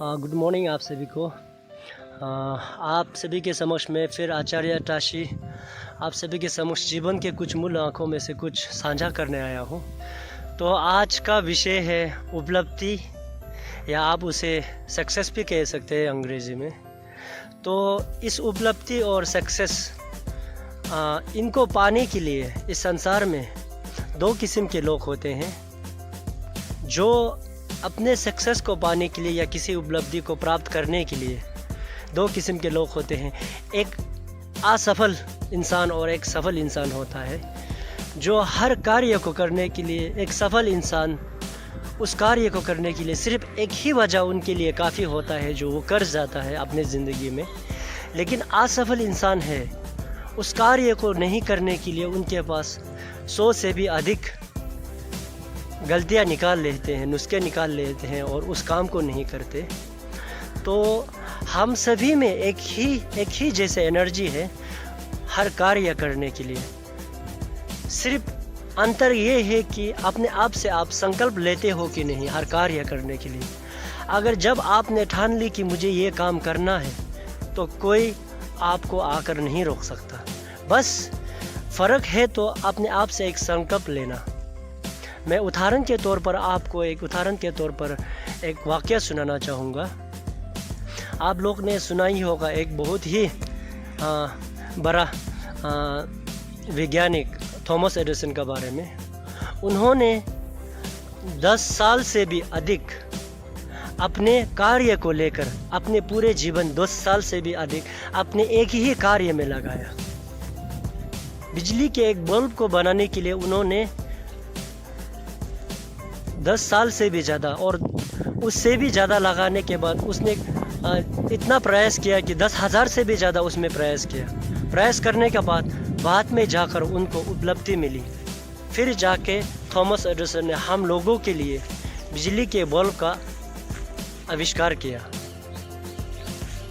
Good morning आप सभी को। आप सभी के समक्ष में फिर आचार्य टाशी आप सभी के समक्ष जीवन के कुछ मूल आँखों में से कुछ साझा करने आया हूँ। तो आज का विषय है उपलब्धि, या आप उसे सक्सेस भी कह सकते हैं अंग्रेज़ी में। तो इस उपलब्धि और सक्सेस इनको पाने के लिए इस संसार में दो किस्म के लोग होते हैं। जो अपने सक्सेस को पाने के लिए या किसी उपलब्धि को प्राप्त करने के लिए दो किस्म के लोग होते हैं। एक असफल इंसान और एक सफल इंसान होता है। जो हर कार्य को करने के लिए, एक सफल इंसान उस कार्य को करने के लिए सिर्फ एक ही वजह उनके लिए काफ़ी होता है, जो वो कर जाता है अपने ज़िंदगी में। लेकिन असफल इंसान है, उस कार्य को नहीं करने के लिए उनके पास 100 से भी अधिक गलतियां निकाल लेते हैं, नुस्खे निकाल लेते हैं और उस काम को नहीं करते। तो हम सभी में एक ही जैसे एनर्जी है हर कार्य करने के लिए। सिर्फ अंतर ये है कि अपने आप से आप संकल्प लेते हो कि नहीं हर कार्य करने के लिए। अगर जब आपने ठान ली कि मुझे ये काम करना है, तो कोई आपको आकर नहीं रोक सकता। बस फ़र्क है तो अपने आप से एक संकल्प लेना। मैं उदाहरण के तौर पर आपको एक वाक़या सुनाना चाहूँगा। आप लोग ने सुना ही होगा, एक बहुत ही बड़ा वैज्ञानिक थॉमस एडिसन के बारे में। उन्होंने 10 साल से भी अधिक अपने कार्य को लेकर, अपने पूरे जीवन 10 साल से भी अधिक अपने एक ही कार्य में लगाया। बिजली के एक बल्ब को बनाने के लिए उन्होंने 10 साल से भी ज़्यादा और उससे भी ज़्यादा लगाने के बाद उसने इतना प्रयास किया कि 10,000 से भी ज़्यादा उसमें प्रयास किया। प्रयास करने के बाद में जाकर उनको उपलब्धि मिली। फिर जाके थॉमस एडिसन ने हम लोगों के लिए बिजली के बल्ब का आविष्कार किया।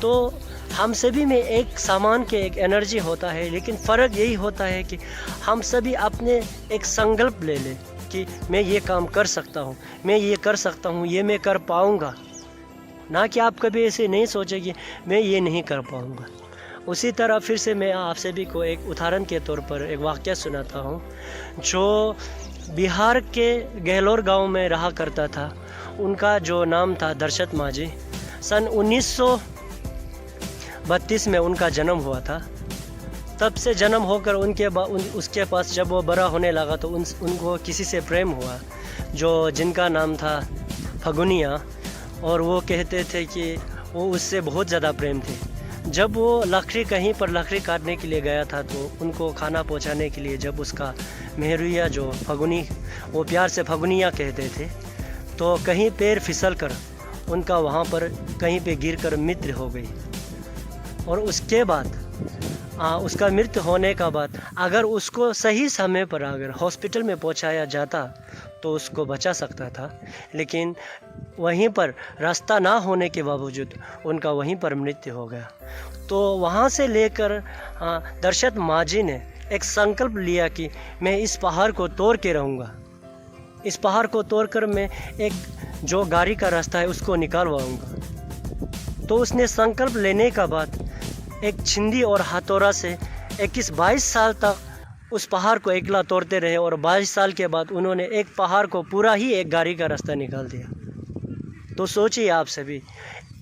तो हम सभी में एक सामान के एक एनर्जी होता है, लेकिन फ़र्क यही होता है कि हम सभी अपने एक संकल्प ले लें कि मैं ये काम कर सकता हूँ, मैं ये कर सकता हूँ, ये मैं कर पाऊँगा। ना कि आप कभी ऐसे नहीं सोचे कि मैं ये नहीं कर पाऊँगा। उसी तरह फिर से मैं आप सभी को एक उदाहरण के तौर पर एक वाक़या सुनाता हूँ। जो बिहार के गहलोर गांव में रहा करता था, उनका जो नाम था दर्शत माझी। सन 1932 में उनका जन्म हुआ था। तब से जन्म होकर उसके पास जब वो बड़ा होने लगा तो उनको किसी से प्रेम हुआ, जिनका नाम था फगुनिया। और वो कहते थे कि वो उससे बहुत ज़्यादा प्रेम थे। जब वो कहीं पर लकड़ी काटने के लिए गया था, तो उनको खाना पहुंचाने के लिए जब उसका मेहरुआ जो फगुनी, वो प्यार से फगुनिया कहते थे, तो कहीं पैर फिसल कर उनका वहाँ पर कहीं पे गिरकर मृत्यु हो गई। और उसके बाद उसका मृत्यु होने का बाद अगर उसको सही समय पर अगर हॉस्पिटल में पहुंचाया जाता तो उसको बचा सकता था। लेकिन वहीं पर रास्ता ना होने के बावजूद उनका वहीं पर मृत्यु हो गया। तो वहाँ से लेकर दर्शत माझी ने एक संकल्प लिया कि मैं इस पहाड़ को तोड़ के रहूँगा। इस पहाड़ को तोड़कर मैं एक जो गाड़ी का रास्ता है उसको निकालवाऊँगा। तो उसने संकल्प लेने का बाद एक छिंदी और हथौड़ा से 21-22 साल तक उस पहाड़ को अकेला तोड़ते रहे। और 22 साल के बाद उन्होंने एक पहाड़ को पूरा ही एक गाड़ी का रास्ता निकाल दिया। तो सोचिए आप सभी,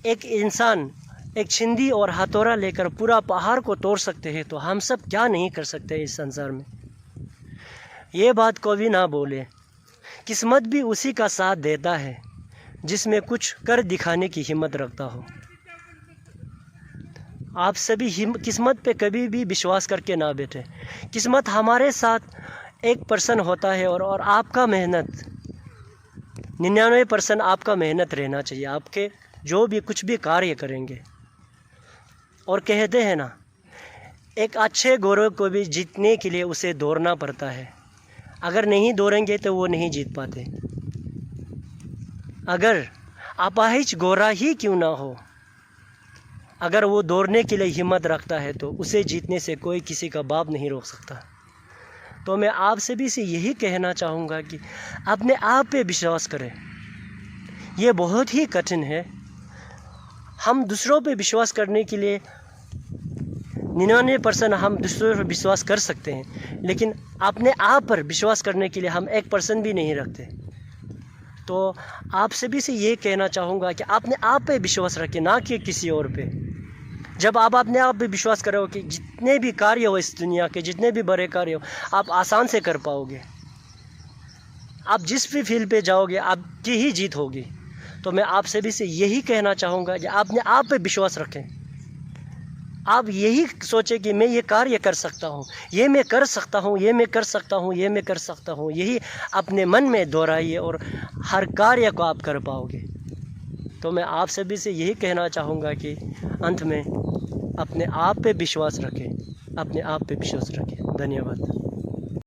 एक इंसान एक छिंदी और हथौड़ा लेकर पूरा पहाड़ को तोड़ सकते हैं, तो हम सब क्या नहीं कर सकते इस संसार में। ये बात कभी ना बोले। किस्मत भी उसी का साथ देता है जिसमें कुछ कर दिखाने की हिम्मत रखता हो। आप सभी किस्मत पे कभी भी विश्वास करके ना बैठे। किस्मत हमारे साथ 1% होता है और आपका मेहनत 99% आपका मेहनत रहना चाहिए आपके जो भी कुछ भी कार्य करेंगे। और कहते हैं ना, एक अच्छे घोड़े को भी जीतने के लिए उसे दौड़ना पड़ता है। अगर नहीं दौड़ेंगे तो वो नहीं जीत पाते। अगर अपाहिज घोड़ा ही क्यों ना हो, अगर वो दौड़ने के लिए हिम्मत रखता है तो उसे जीतने से कोई किसी का बाप नहीं रोक सकता। तो मैं आप सभी से यही कहना चाहूँगा कि अपने आप पे विश्वास करें। ये बहुत ही कठिन है, हम दूसरों पे विश्वास करने के लिए 99% हम दूसरों पर विश्वास कर सकते हैं, लेकिन अपने आप पर विश्वास करने के लिए हम 1% भी नहीं रखते। तो आप सभी से ये कहना चाहूँगा कि अपने आप पे विश्वास रखें, ना कि किसी और पे। जब आप अपने आप पे विश्वास करो कि जितने भी कार्य हो इस दुनिया के, जितने भी बड़े कार्य हो, आप आसान से कर पाओगे। आप जिस भी फील्ड पे जाओगे आपकी ही जीत होगी। तो मैं आप सभी से यही कहना चाहूँगा कि अपने आप पे विश्वास रखें। आप यही सोचें कि मैं ये कार्य कर सकता हूँ, ये मैं कर सकता हूँ, ये मैं कर सकता हूँ, ये मैं कर सकता हूँ। यही अपने मन में दोहराइए और हर कार्य को आप कर पाओगे। तो मैं आप सभी से यही कहना चाहूँगा कि अंत में अपने आप पे विश्वास रखें, अपने आप पे विश्वास रखें। धन्यवाद।